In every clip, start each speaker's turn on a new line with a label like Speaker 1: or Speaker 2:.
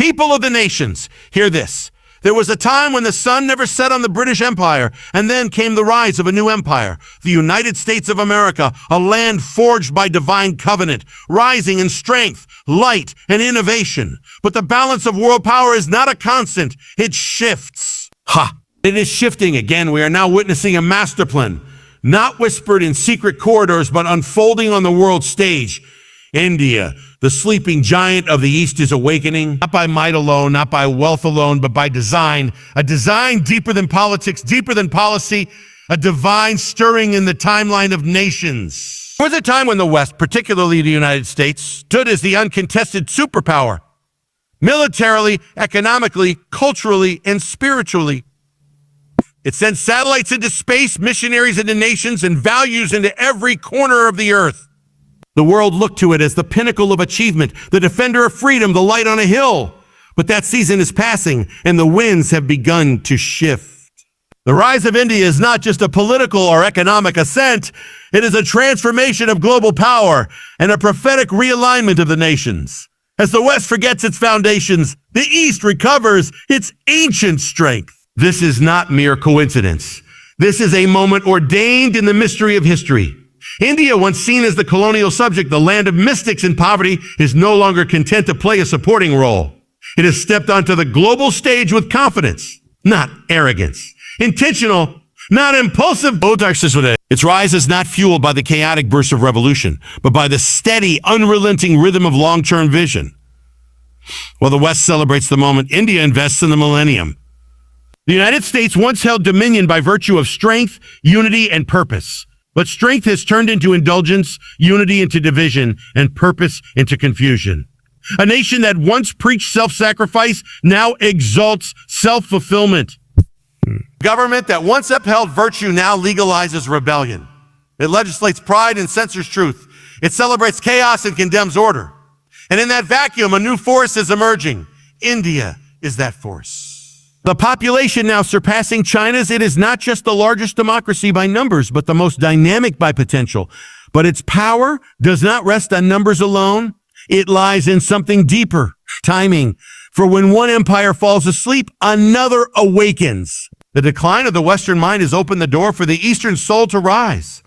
Speaker 1: People of the nations, hear this. There was a time when the sun never set on the British Empire, and then came the rise of a new empire, the United States of America, a land forged by divine covenant, rising in strength, light, and innovation. But the balance of world power is not a constant. It shifts. It is shifting again. We are now witnessing a masterplan, not whispered in secret corridors, but unfolding on the world stage. India, the sleeping giant of the East, is awakening, not by might alone, not by wealth alone, but by design. A design deeper than politics, deeper than policy, a divine stirring in the timeline of nations. There was a time when the West, particularly the United States, stood as the uncontested superpower, militarily, economically, culturally, and spiritually. It sent satellites into space, missionaries into nations, and values into every corner of the earth. The world looked to it as the pinnacle of achievement, the defender of freedom, the light on a hill. But that season is passing, and the winds have begun to shift. The rise of India is not just a political or economic ascent. It is a transformation of global power and a prophetic realignment of the nations. As the West forgets its foundations, the East recovers its ancient strength. This is not mere coincidence. This is a moment ordained in the mystery of history. India, once seen as the colonial subject, the land of mystics and poverty, is no longer content to play a supporting role. It has stepped onto the global stage with confidence, not arrogance. Intentional, not impulsive. Its rise is not fueled by the chaotic bursts of revolution, but by the steady, unrelenting rhythm of long-term vision. While the West celebrates the moment, India invests in the millennium. The United States once held dominion by virtue of strength, unity, and purpose. But strength has turned into indulgence, unity into division, and purpose into confusion. A nation that once preached self-sacrifice now exalts self-fulfillment. Government that once upheld virtue now legalizes rebellion. It legislates pride and censors truth. It celebrates chaos and condemns order. And in that vacuum, a new force is emerging. India is that force. The population now surpassing China's, it is not just the largest democracy by numbers, but the most dynamic by potential. But its power does not rest on numbers alone. It lies in something deeper, timing. For when one empire falls asleep, another awakens. The decline of the Western mind has opened the door for the Eastern soul to rise.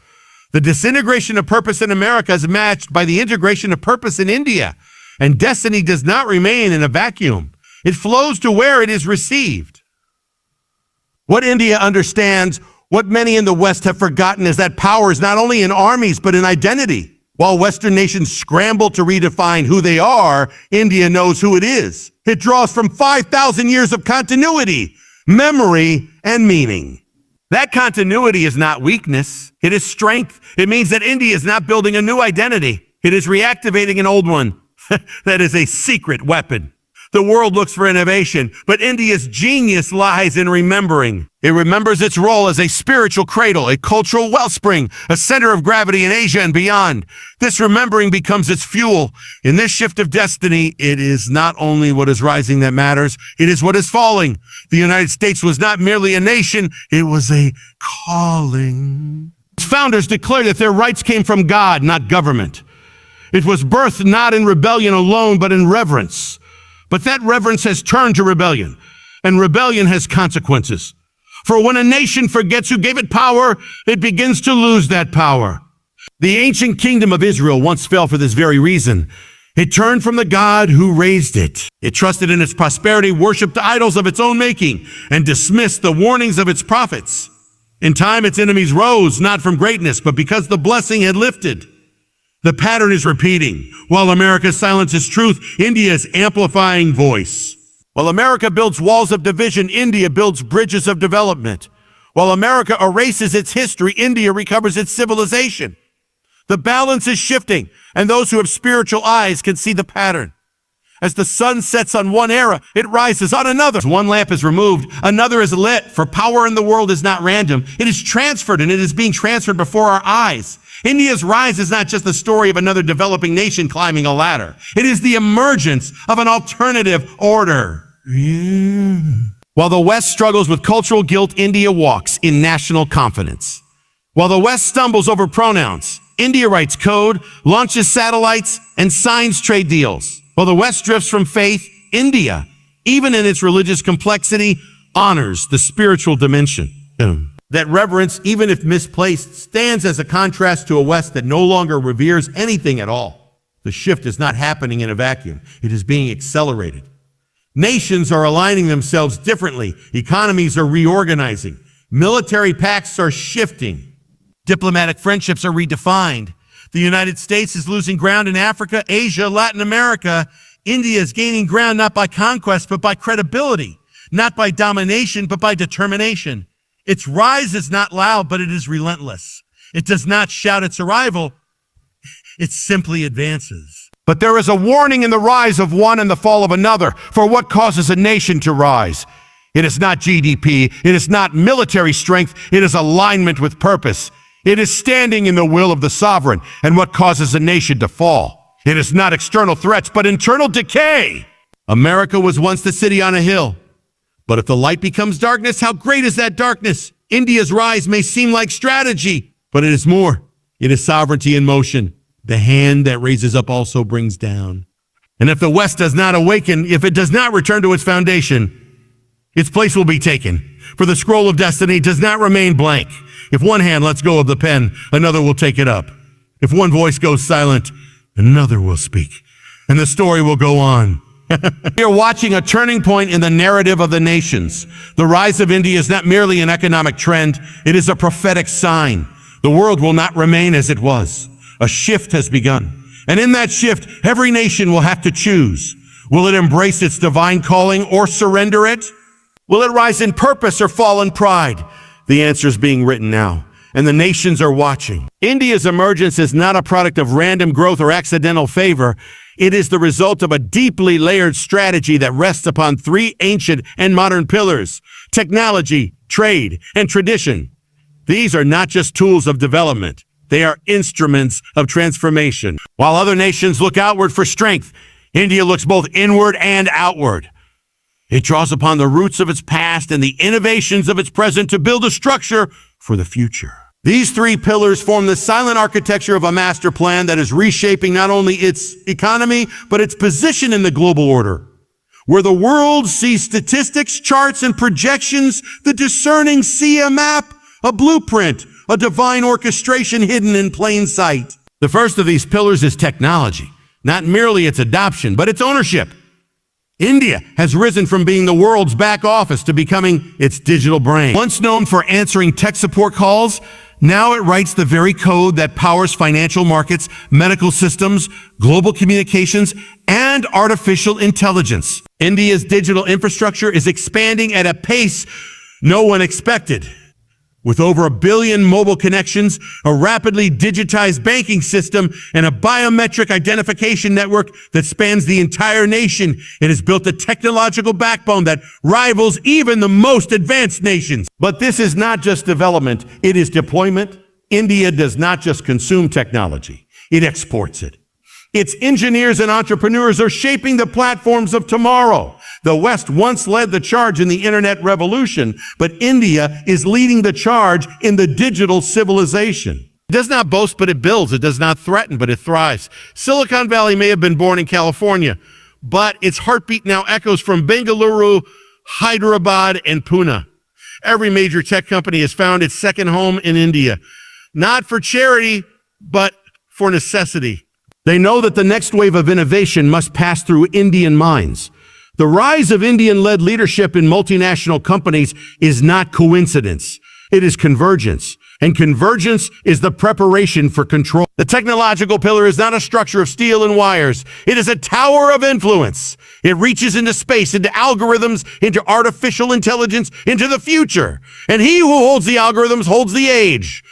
Speaker 1: The disintegration of purpose in America is matched by the integration of purpose in India. And destiny does not remain in a vacuum. It flows to where it is received. What India understands, what many in the West have forgotten, is that power is not only in armies, but in identity. While Western nations scramble to redefine who they are, India knows who it is. It draws from 5,000 years of continuity, memory, and meaning. That continuity is not weakness. It is strength. It means that India is not building a new identity. It is reactivating an old one. That is a secret weapon. The world looks for innovation, but India's genius lies in remembering. It remembers its role as a spiritual cradle, a cultural wellspring, a center of gravity in Asia and beyond. This remembering becomes its fuel. In this shift of destiny, it is not only what is rising that matters, it is what is falling. The United States was not merely a nation, it was a calling. Its founders declared that their rights came from God, not government. It was birthed not in rebellion alone, but in reverence. But that reverence has turned to rebellion, and rebellion has consequences. For when a nation forgets who gave it power, it begins to lose that power. The ancient kingdom of Israel once fell for this very reason. It turned from the God who raised it. It trusted in its prosperity, worshipped idols of its own making, and dismissed the warnings of its prophets. In time, its enemies rose, not from greatness, but because the blessing had lifted. The pattern is repeating. While America silences truth, India is amplifying voice. While America builds walls of division, India builds bridges of development. While America erases its history, India recovers its civilization. The balance is shifting, and those who have spiritual eyes can see the pattern. As the sun sets on one era, it rises on another. As one lamp is removed, another is lit. For power in the world is not random. It is transferred, and it is being transferred before our eyes. India's rise is not just the story of another developing nation climbing a ladder. It is the emergence of an alternative order. While the West struggles with cultural guilt, India walks in national confidence. While the West stumbles over pronouns, India writes code, launches satellites, and signs trade deals. While the West drifts from faith, India, even in its religious complexity, honors the spiritual dimension. That reverence, even if misplaced, stands as a contrast to a West that no longer reveres anything at all. The shift is not happening in a vacuum. It is being accelerated. Nations are aligning themselves differently. Economies are reorganizing. Military pacts are shifting. Diplomatic friendships are redefined. The United States is losing ground in Africa, Asia, Latin America. India is gaining ground not by conquest, but by credibility. Not by domination, but by determination. Its rise is not loud, but it is relentless. It does not shout its arrival. It simply advances. But there is a warning in the rise of one and the fall of another. For what causes a nation to rise? It is not GDP. It is not military strength. It is alignment with purpose. It is standing in the will of the sovereign. And what causes a nation to fall? It is not external threats, but internal decay. America was once the city on a hill. But if the light becomes darkness, how great is that darkness? India's rise may seem like strategy, but it is more. It is sovereignty in motion. The hand that raises up also brings down. And if the West does not awaken, if it does not return to its foundation, its place will be taken. For the scroll of destiny does not remain blank. If one hand lets go of the pen, another will take it up. If one voice goes silent, another will speak. And the story will go on. We are watching a turning point in the narrative of the nations. The rise of India is not merely an economic trend. It is a prophetic sign. The world will not remain as it was. A shift has begun. And in that shift, every nation will have to choose. Will it embrace its divine calling or surrender it? Will it rise in purpose or fall in pride? The answer is being written now, and the nations are watching. India's emergence is not a product of random growth or accidental favor. It is the result of a deeply layered strategy that rests upon three ancient and modern pillars: technology, trade, and tradition. These are not just tools of development. They are instruments of transformation. While other nations look outward for strength, India looks both inward and outward. It draws upon the roots of its past and the innovations of its present to build a structure for the future. These three pillars form the silent architecture of a master plan that is reshaping not only its economy, but its position in the global order. Where the world sees statistics, charts, and projections, the discerning see a map, a blueprint, a divine orchestration hidden in plain sight. The first of these pillars is technology, not merely its adoption, but its ownership. India has risen from being the world's back office to becoming its digital brain. Once known for answering tech support calls, now it writes the very code that powers financial markets, medical systems, global communications, and artificial intelligence. India's digital infrastructure is expanding at a pace no one expected. With over 1 billion mobile connections, a rapidly digitized banking system, and a biometric identification network that spans the entire nation, it has built a technological backbone that rivals even the most advanced nations. But this is not just development, it is deployment. India does not just consume technology, it exports it. Its engineers and entrepreneurs are shaping the platforms of tomorrow. The West once led the charge in the internet revolution, but India is leading the charge in the digital civilization. It does not boast, but it builds. It does not threaten, but it thrives. Silicon Valley may have been born in California, but its heartbeat now echoes from Bengaluru, Hyderabad, and Pune. Every major tech company has found its second home in India, not for charity, but for necessity. They know that the next wave of innovation must pass through Indian minds. The rise of Indian-led leadership in multinational companies is not coincidence. It is convergence. And convergence is the preparation for control. The technological pillar is not a structure of steel and wires. It is a tower of influence. It reaches into space, into algorithms, into artificial intelligence, into the future. And he who holds the algorithms holds the age.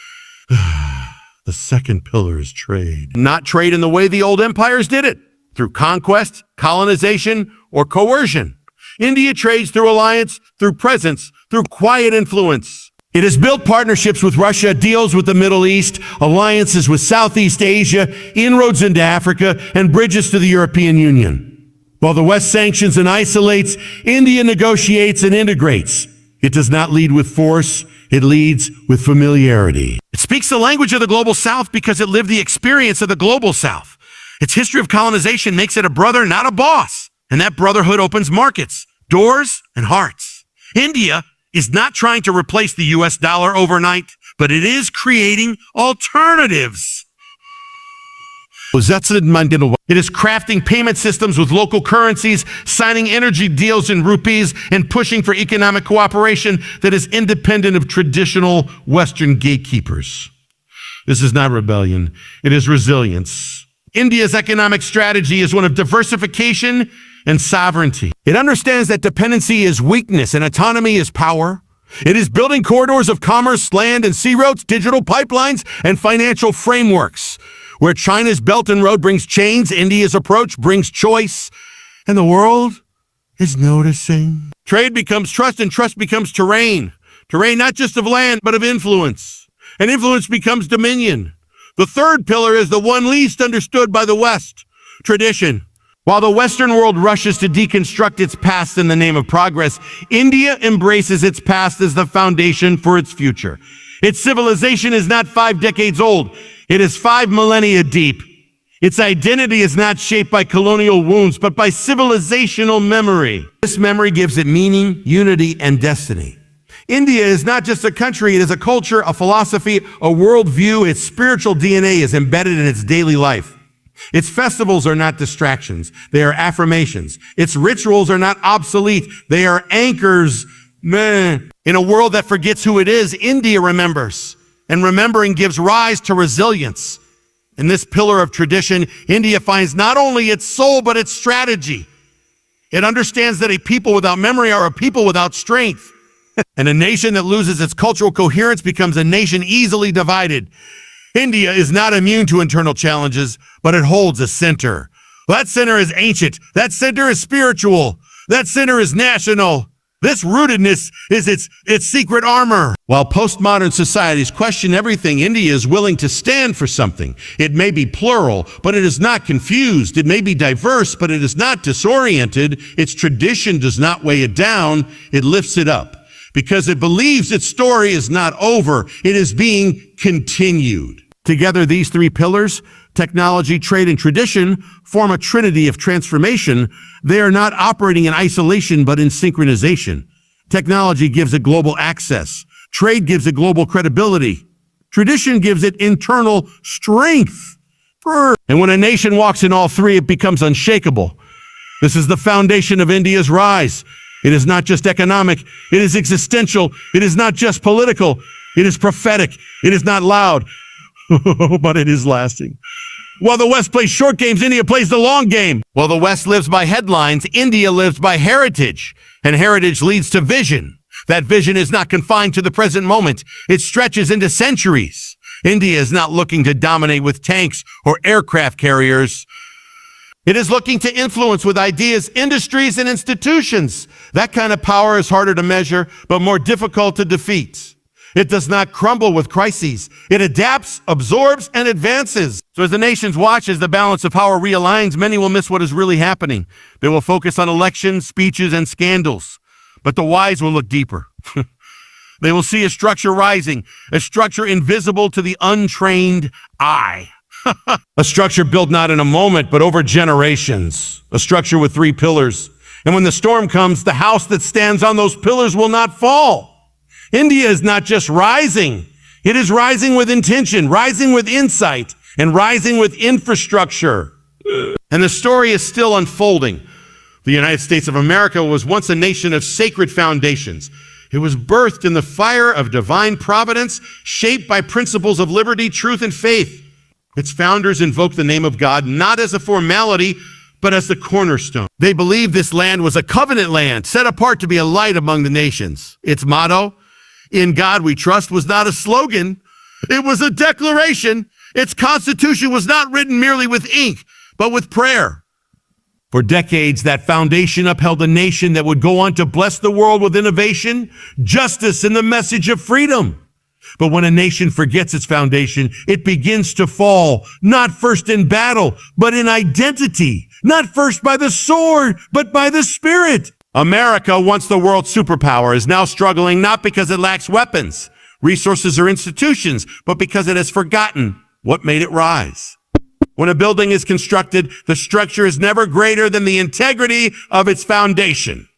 Speaker 1: The second pillar is trade. Not trade in the way the old empires did it, through conquest, colonization, or coercion. India trades through alliance, through presence, through quiet influence. It has built partnerships with Russia, deals with the Middle East, alliances with Southeast Asia, inroads into Africa, and bridges to the European Union. While the West sanctions and isolates, India negotiates and integrates. It does not lead with force, it leads with familiarity. It speaks the language of the global South because it lived the experience of the global South. Its history of colonization makes it a brother, not a boss. And that brotherhood opens markets, doors, and hearts. India is not trying to replace the US dollar overnight, but it is creating alternatives. It is crafting payment systems with local currencies, signing energy deals in rupees, and pushing for economic cooperation that is independent of traditional Western gatekeepers. This is not rebellion. It is resilience. India's economic strategy is one of diversification and sovereignty. It understands that dependency is weakness and autonomy is power. It is building corridors of commerce, land and sea routes, digital pipelines, and financial frameworks. Where China's Belt and Road brings chains, India's approach brings choice, and the world is noticing. Trade becomes trust, and trust becomes terrain. Terrain not just of land, but of influence. And influence becomes dominion. The third pillar is the one least understood by the West, tradition. While the Western world rushes to deconstruct its past in the name of progress, India embraces its past as the foundation for its future. Its civilization is not 5 decades old. It is 5 millennia deep. Its identity is not shaped by colonial wounds, but by civilizational memory. This memory gives it meaning, unity, and destiny. India is not just a country, it is a culture, a philosophy, a worldview. Its spiritual DNA is embedded in its daily life. Its festivals are not distractions, they are affirmations. Its rituals are not obsolete, they are anchors. In a world that forgets who it is, India remembers. And remembering gives rise to resilience. In this pillar of tradition, India finds not only its soul, but its strategy. It understands that a people without memory are a people without strength. And a nation that loses its cultural coherence becomes a nation easily divided. India is not immune to internal challenges, but it holds a center. That center is ancient. That center is spiritual. That center is national. This rootedness is its secret armor. While postmodern societies question everything, India is willing to stand for something. It may be plural, but it is not confused. It may be diverse, but it is not disoriented. Its tradition does not weigh it down. It lifts it up because it believes its story is not over. It is being continued. Together, these 3 pillars, technology, trade, and tradition, form a trinity of transformation. They are not operating in isolation, but in synchronization. Technology gives it global access. Trade gives it global credibility. Tradition gives it internal strength. And when a nation walks in all 3, it becomes unshakable. This is the foundation of India's rise. It is not just economic. It is existential. It is not just political. It is prophetic. It is not loud. But it is lasting. While the West plays short games, India plays the long game. While the West lives by headlines, India lives by heritage. And heritage leads to vision. That vision is not confined to the present moment. It stretches into centuries. India is not looking to dominate with tanks or aircraft carriers. It is looking to influence with ideas, industries, and institutions. That kind of power is harder to measure, but more difficult to defeat. It does not crumble with crises. It adapts, absorbs, and advances. So as the nations watch as the balance of power realigns, many will miss what is really happening. They will focus on elections, speeches, and scandals. But the wise will look deeper. They will see a structure rising, a structure invisible to the untrained eye. A structure built not in a moment, but over generations. A structure with 3 pillars. And when the storm comes, the house that stands on those pillars will not fall. India is not just rising. It is rising with intention, rising with insight, and rising with infrastructure. And the story is still unfolding. The United States of America was once a nation of sacred foundations. It was birthed in the fire of divine providence, shaped by principles of liberty, truth, and faith. Its founders invoked the name of God not as a formality, but as the cornerstone. They believed this land was a covenant land, set apart to be a light among the nations. Its motto, "In God we trust," was not a slogan. It was a declaration. Its constitution was not written merely with ink, but with prayer. For decades, that foundation upheld a nation that would go on to bless the world with innovation, justice, and the message of freedom. But when a nation forgets its foundation, it begins to fall, not first in battle, but in identity. Not first by the sword, but by the spirit. America, once the world's superpower, is now struggling not because it lacks weapons, resources, or institutions, but because it has forgotten what made it rise. When a building is constructed, the structure is never greater than the integrity of its foundation.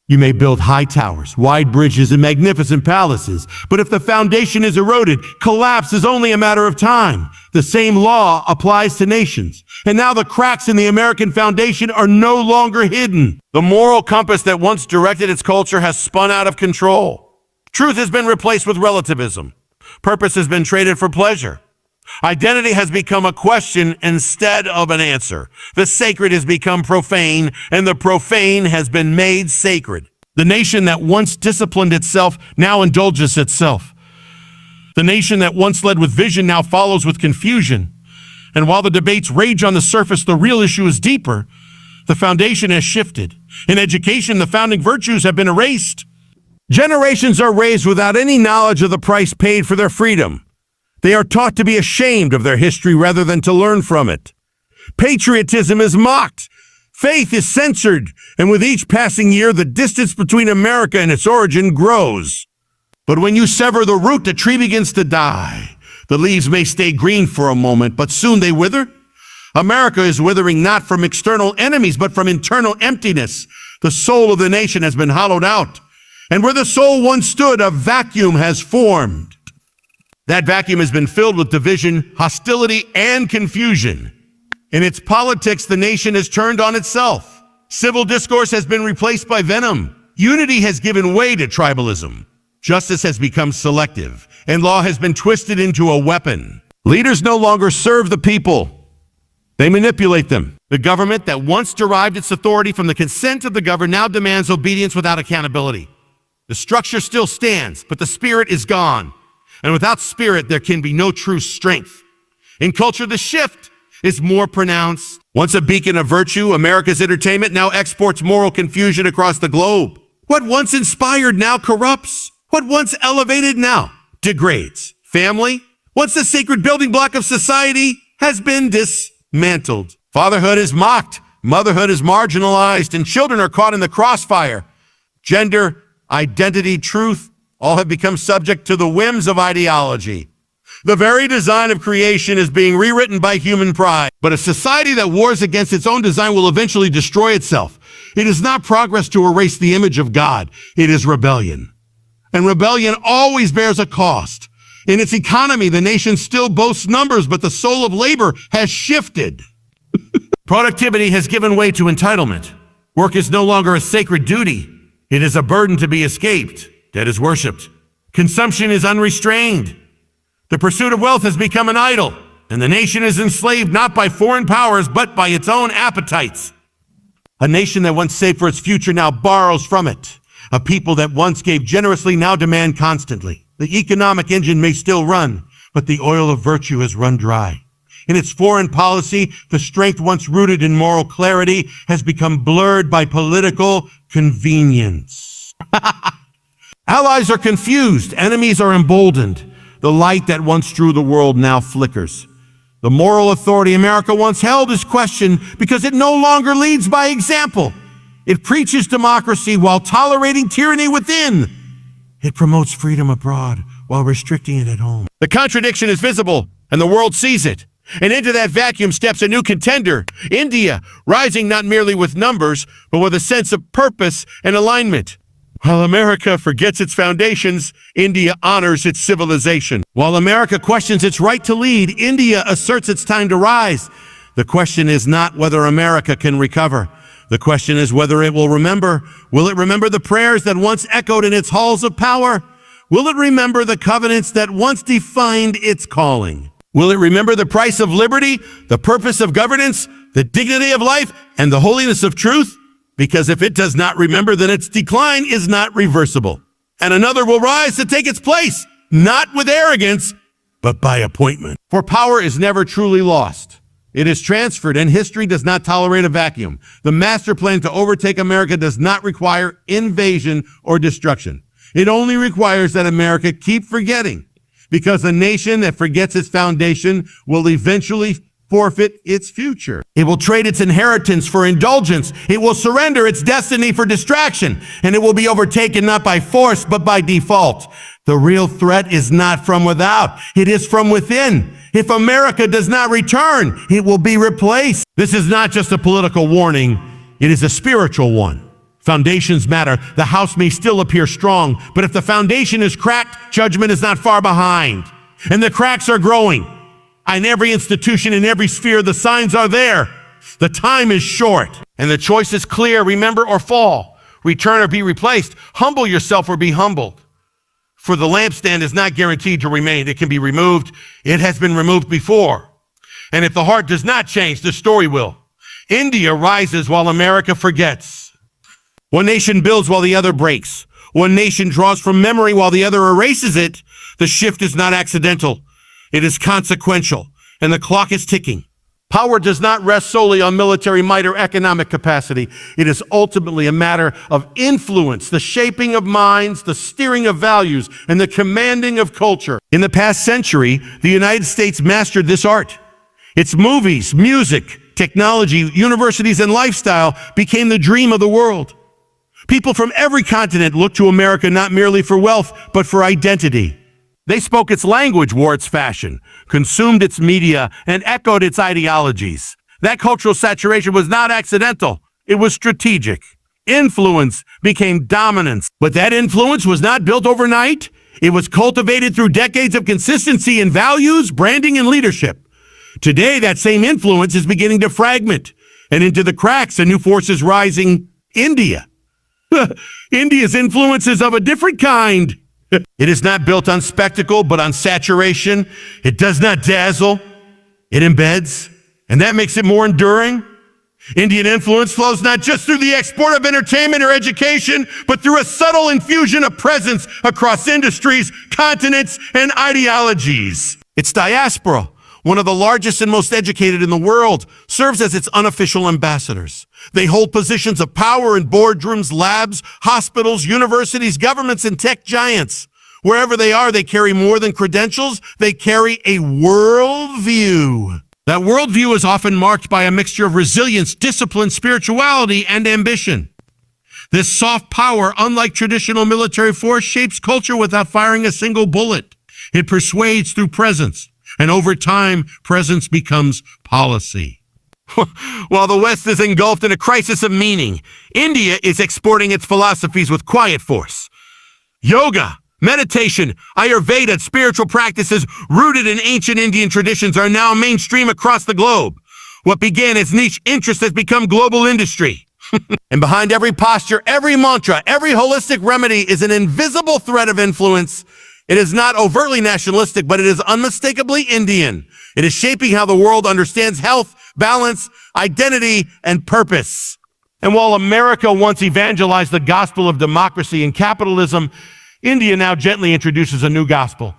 Speaker 1: You may build high towers, wide bridges, and magnificent palaces, but if the foundation is eroded, collapse is only a matter of time. The same law applies to nations. And now the cracks in the American foundation are no longer hidden. The moral compass that once directed its culture has spun out of control. Truth has been replaced with relativism. Purpose has been traded for pleasure. Identity has become a question instead of an answer. The sacred has become profane, and the profane has been made sacred. The nation that once disciplined itself now indulges itself. The nation that once led with vision now follows with confusion. And while the debates rage on the surface, the real issue is deeper. The foundation has shifted. In education, the founding virtues have been erased. Generations are raised without any knowledge of the price paid for their freedom. They are taught to be ashamed of their history rather than to learn from it. Patriotism is mocked. Faith is censored. And with each passing year, the distance between America and its origin grows. But when you sever the root, the tree begins to die. The leaves may stay green for a moment, but soon they wither. America is withering not from external enemies, but from internal emptiness. The soul of the nation has been hollowed out. And where the soul once stood, a vacuum has formed. That vacuum has been filled with division, hostility, and confusion. In its politics, the nation has turned on itself. Civil discourse has been replaced by venom. Unity has given way to tribalism. Justice has become selective, and law has been twisted into a weapon. Leaders no longer serve the people. They manipulate them. The government that once derived its authority from the consent of the governed now demands obedience without accountability. The structure still stands, but the spirit is gone. And without spirit, there can be no true strength. In culture, the shift is more pronounced. Once a beacon of virtue, America's entertainment now exports moral confusion across the globe. What once inspired now corrupts. What once elevated now degrades. Family, once the sacred building block of society, has been dismantled. Fatherhood is mocked. Motherhood is marginalized, and children are caught in the crossfire. Gender, identity, truth, all have become subject to the whims of ideology. The very design of creation is being rewritten by human pride. But a society that wars against its own design will eventually destroy itself. It is not progress to erase the image of God. It is rebellion. And rebellion always bears a cost. In its economy, the nation still boasts numbers, but the soul of labor has shifted. Productivity has given way to entitlement. Work is no longer a sacred duty. It is a burden to be escaped. Debt is worshipped. Consumption is unrestrained. The pursuit of wealth has become an idol, and the nation is enslaved not by foreign powers, but by its own appetites. A nation that once saved for its future now borrows from it. A people that once gave generously now demand constantly. The economic engine may still run, but the oil of virtue has run dry. In its foreign policy, the strength once rooted in moral clarity has become blurred by political convenience. Allies are confused. Enemies are emboldened. The light that once drew the world now flickers. The moral authority America once held is questioned because it no longer leads by example. It preaches democracy while tolerating tyranny within. It promotes freedom abroad while restricting it at home. The contradiction is visible, and the world sees it. And into that vacuum steps a new contender, India, rising not merely with numbers, but with a sense of purpose and alignment. While America forgets its foundations, India honors its civilization. While America questions its right to lead, India asserts its time to rise. The question is not whether America can recover. The question is whether it will remember. Will it remember the prayers that once echoed in its halls of power? Will it remember the covenants that once defined its calling? Will it remember the price of liberty, the purpose of governance, the dignity of life, and the holiness of truth? Because if it does not remember, then its decline is not reversible. And another will rise to take its place, not with arrogance, but by appointment. For power is never truly lost. It is transferred, and history does not tolerate a vacuum. The master plan to overtake America does not require invasion or destruction. It only requires that America keep forgetting, because a nation that forgets its foundation will eventually forfeit its future. It will trade its inheritance for indulgence. It will surrender its destiny for distraction, and it will be overtaken not by force, but by default. The real threat is not from without. It is from within. If America does not return, it will be replaced. This is not just a political warning, it is a spiritual one. Foundations matter. The house may still appear strong, but if the foundation is cracked, judgment is not far behind. And the cracks are growing. In every institution, in every sphere, the signs are there. The time is short, and the choice is clear. Remember or fall. Return or be replaced. Humble yourself or be humbled. For the lampstand is not guaranteed to remain. It can be removed. It has been removed before. And if the heart does not change, the story will. India rises while America forgets. One nation builds while the other breaks. One nation draws from memory while the other erases it. The shift is not accidental. It is consequential, and the clock is ticking. Power does not rest solely on military might or economic capacity. It is ultimately a matter of influence, the shaping of minds, the steering of values, and the commanding of culture. In the past century, the United States mastered this art. Its movies, music, technology, universities, and lifestyle became the dream of the world. People from every continent looked to America not merely for wealth, but for identity. They spoke its language, wore its fashion, consumed its media, and echoed its ideologies. That cultural saturation was not accidental. It was strategic. Influence became dominance. But that influence was not built overnight. It was cultivated through decades of consistency in values, branding, and leadership. Today, that same influence is beginning to fragment, and into the cracks, a new force is rising: India. India's influence is of a different kind. It is not built on spectacle, but on saturation. It does not dazzle. It embeds, and that makes it more enduring. Indian influence flows not just through the export of entertainment or education, but through a subtle infusion of presence across industries, continents, and ideologies. Its diaspora, one of the largest and most educated in the world, serves as its unofficial ambassadors. They hold positions of power in boardrooms, labs, hospitals, universities, governments, and tech giants. Wherever they are, they carry more than credentials. They carry a worldview. That worldview is often marked by a mixture of resilience, discipline, spirituality, and ambition. This soft power, unlike traditional military force, shapes culture without firing a single bullet. It persuades through presence. And over time, presence becomes policy. While the West is engulfed in a crisis of meaning, India is exporting its philosophies with quiet force. Yoga, meditation, Ayurveda, spiritual practices rooted in ancient Indian traditions are now mainstream across the globe. What began as niche interest has become global industry. And behind every posture, every mantra, every holistic remedy is an invisible thread of influence. It is not overtly nationalistic, but it is unmistakably Indian. It is shaping how the world understands health, balance, identity, and purpose. And while America once evangelized the gospel of democracy and capitalism, India now gently introduces a new gospel,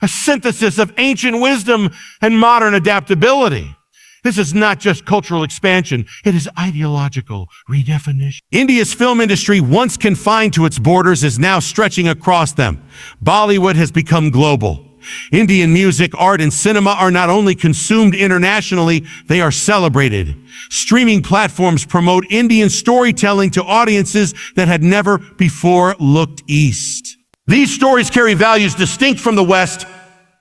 Speaker 1: a synthesis of ancient wisdom and modern adaptability. This is not just cultural expansion, it is ideological redefinition. India's film industry, once confined to its borders, is now stretching across them. Bollywood has become global. Indian music, art, and cinema are not only consumed internationally, they are celebrated. Streaming platforms promote Indian storytelling to audiences that had never before looked east. These stories carry values distinct from the West.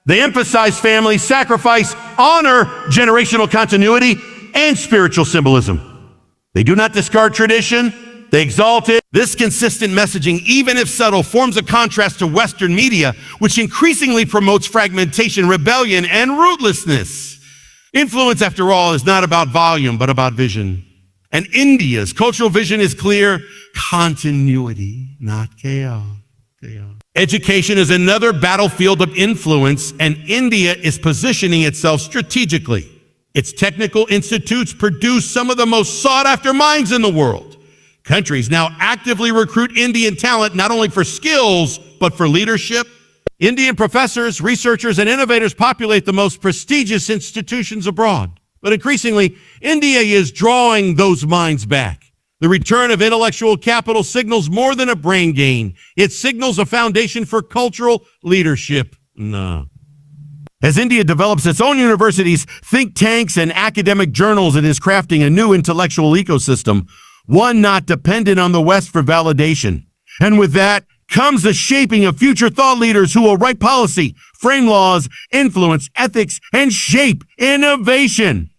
Speaker 1: They emphasize family, sacrifice, honor, generational continuity, and spiritual symbolism. They do not discard tradition, they exalt it. This consistent messaging, even if subtle, forms a contrast to Western media, which increasingly promotes fragmentation, rebellion, and rootlessness. Influence, after all, is not about volume, but about vision. And India's cultural vision is clear: continuity, not chaos. Education is another battlefield of influence, and India is positioning itself strategically. Its technical institutes produce some of the most sought-after minds in the world. Countries now actively recruit Indian talent not only for skills, but for leadership. Indian professors, researchers, and innovators populate the most prestigious institutions abroad. But increasingly, India is drawing those minds back. The return of intellectual capital signals more than a brain gain. It signals a foundation for cultural leadership. As India develops its own universities, think tanks, and academic journals, it is crafting a new intellectual ecosystem, one not dependent on the West for validation. And with that, comes the shaping of future thought leaders who will write policy, frame laws, influence ethics, and shape innovation.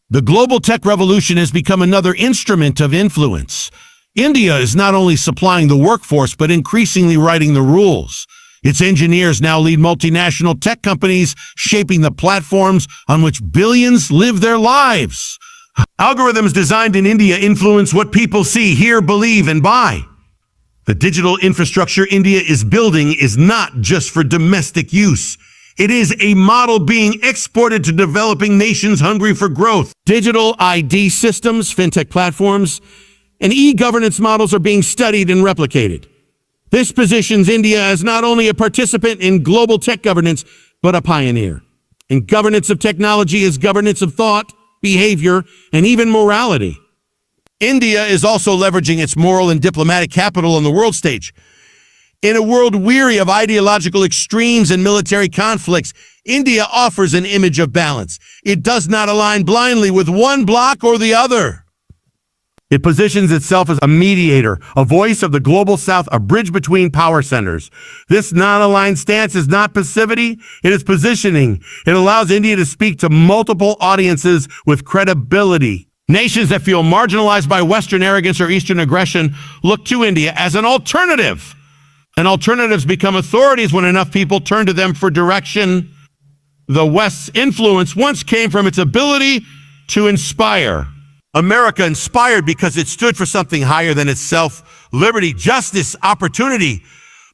Speaker 1: The global tech revolution has become another instrument of influence. India is not only supplying the workforce, but increasingly writing the rules. Its engineers now lead multinational tech companies, shaping the platforms on which billions live their lives. Algorithms designed in India influence what people see, hear, believe, and buy. The digital infrastructure India is building is not just for domestic use. It is a model being exported to developing nations hungry for growth. Digital ID systems, fintech platforms, and e-governance models are being studied and replicated. This positions India as not only a participant in global tech governance, but a pioneer. And governance of technology is governance of thought, behavior, and even morality. India is also leveraging its moral and diplomatic capital on the world stage. In a world weary of ideological extremes and military conflicts, India offers an image of balance. It does not align blindly with one bloc or the other. It positions itself as a mediator, a voice of the global south, a bridge between power centers. This non-aligned stance is not passivity, it is positioning. It allows India to speak to multiple audiences with credibility. Nations that feel marginalized by Western arrogance or Eastern aggression look to India as an alternative. And alternatives become authorities when enough people turn to them for direction. The West's influence once came from its ability to inspire. America inspired because it stood for something higher than itself: liberty, justice, opportunity.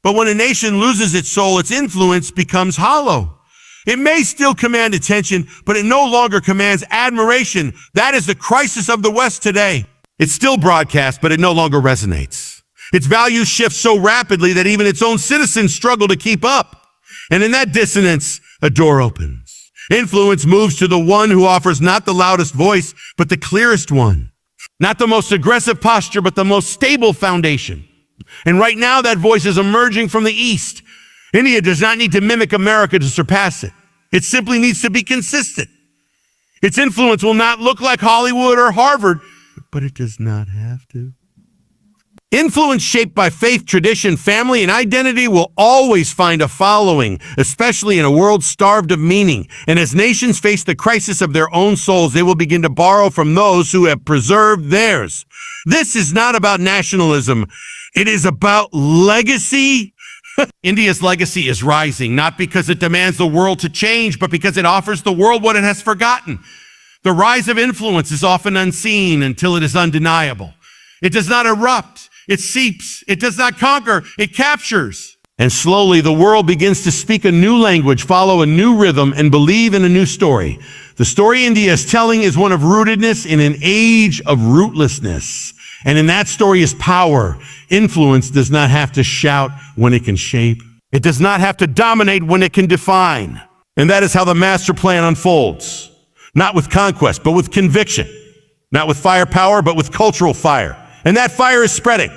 Speaker 1: But when a nation loses its soul, its influence becomes hollow. It may still command attention, but it no longer commands admiration. That is the crisis of the West today. It still broadcasts, but it no longer resonates. Its values shift so rapidly that even its own citizens struggle to keep up. And in that dissonance, a door opens. Influence moves to the one who offers not the loudest voice, but the clearest one. Not the most aggressive posture, but the most stable foundation. And right now, that voice is emerging from the East. India does not need to mimic America to surpass it. It simply needs to be consistent. Its influence will not look like Hollywood or Harvard, but it does not have to. Influence shaped by faith, tradition, family, and identity will always find a following, especially in a world starved of meaning. And as nations face the crisis of their own souls, they will begin to borrow from those who have preserved theirs. This is not about nationalism. It is about legacy. India's legacy is rising, not because it demands the world to change, but because it offers the world what it has forgotten. The rise of influence is often unseen until it is undeniable. It does not erupt. It seeps. It does not conquer. It captures. And slowly the world begins to speak a new language, follow a new rhythm, and believe in a new story. The story India is telling is one of rootedness in an age of rootlessness. And in that story is power. Influence does not have to shout when it can shape. It does not have to dominate when it can define. And that is how the master plan unfolds. Not with conquest, but with conviction. Not with firepower, but with cultural fire. And that fire is spreading.